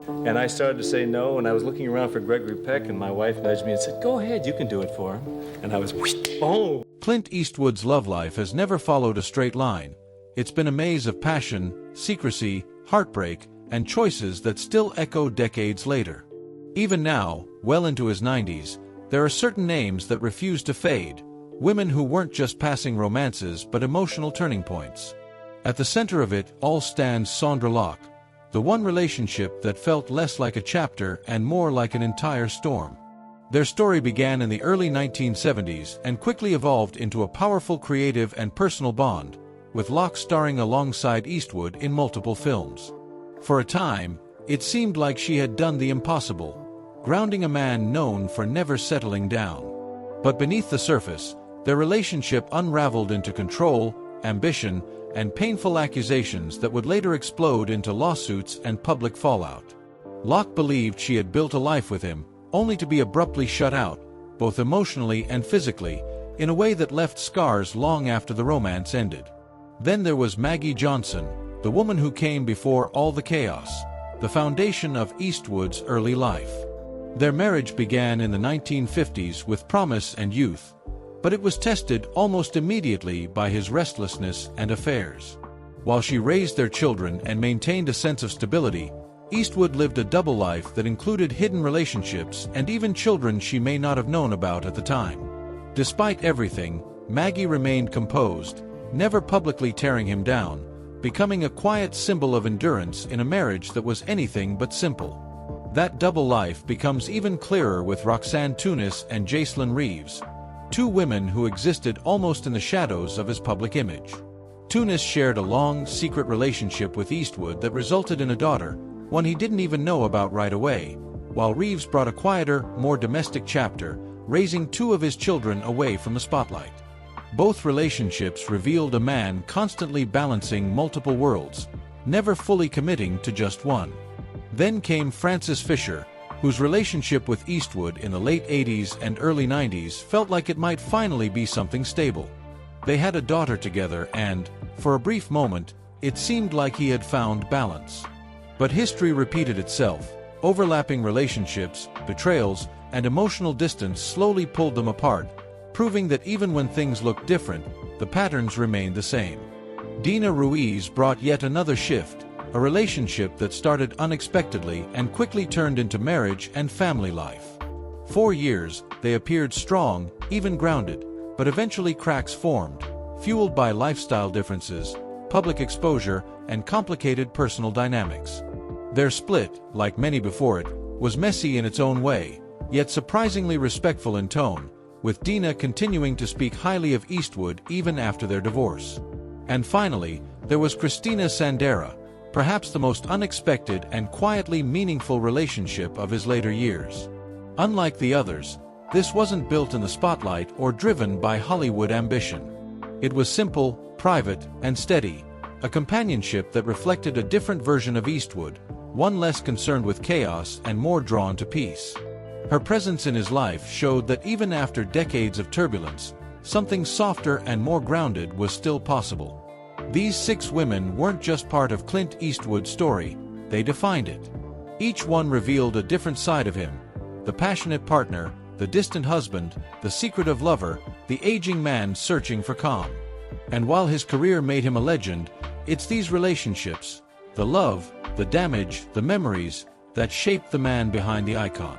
And I started to say no, and I was looking around for Gregory Peck, and my wife nudged me and said, "Go ahead, you can do it for him." And I was, boom! Clint Eastwood's love life has never followed a straight line. It's been a maze of passion, secrecy, heartbreak, and choices that still echo decades later. Even now, well into his 90s, there are certain names that refuse to fade, women who weren't just passing romances but emotional turning points. At the center of it all stands Sondra Locke, the one relationship that felt less like a chapter and more like an entire storm. Their story began in the early 1970s and quickly evolved into a powerful creative and personal bond, with Locke starring alongside Eastwood in multiple films. For a time, it seemed like she had done the impossible, grounding a man known for never settling down. But beneath the surface, their relationship unraveled into control, ambition, and painful accusations that would later explode into lawsuits and public fallout. Locke believed she had built a life with him, only to be abruptly shut out, both emotionally and physically, in a way that left scars long after the romance ended. Then there was Maggie Johnson, the woman who came before all the chaos, the foundation of Eastwood's early life. Their marriage began in the 1950s with promise and youth, but it was tested almost immediately by his restlessness and affairs. While she raised their children and maintained a sense of stability, Eastwood lived a double life that included hidden relationships and even children she may not have known about at the time. Despite everything, Maggie remained composed, never publicly tearing him down, becoming a quiet symbol of endurance in a marriage that was anything but simple. That double life becomes even clearer with Roxanne Tunis and Jacelyn Reeves, two women who existed almost in the shadows of his public image. Tunis shared a long, secret relationship with Eastwood that resulted in a daughter, one he didn't even know about right away, while Reeves brought a quieter, more domestic chapter, raising two of his children away from the spotlight. Both relationships revealed a man constantly balancing multiple worlds, never fully committing to just one. Then came Frances Fisher, whose relationship with Eastwood in the late 80s and early 90s felt like it might finally be something stable. They had a daughter together and, for a brief moment, it seemed like he had found balance. But history repeated itself. Overlapping relationships, betrayals, and emotional distance slowly pulled them apart, proving that even when things looked different, the patterns remained the same. Dina Ruiz brought yet another shift, a relationship that started unexpectedly and quickly turned into marriage and family life. 4 years, they appeared strong, even grounded, but eventually cracks formed, fueled by lifestyle differences, public exposure, and complicated personal dynamics. Their split, like many before it, was messy in its own way, yet surprisingly respectful in tone, with Dina continuing to speak highly of Eastwood even after their divorce. And finally, there was Christina Sandera, perhaps the most unexpected and quietly meaningful relationship of his later years. Unlike the others, this wasn't built in the spotlight or driven by Hollywood ambition. It was simple, private, and steady, a companionship that reflected a different version of Eastwood, one less concerned with chaos and more drawn to peace. Her presence in his life showed that even after decades of turbulence, something softer and more grounded was still possible. These 6 women weren't just part of Clint Eastwood's story, they defined it. Each one revealed a different side of him: the passionate partner, the distant husband, the secretive lover, the aging man searching for calm. And while his career made him a legend, it's these relationships, the love, the damage, the memories, that shaped the man behind the icon.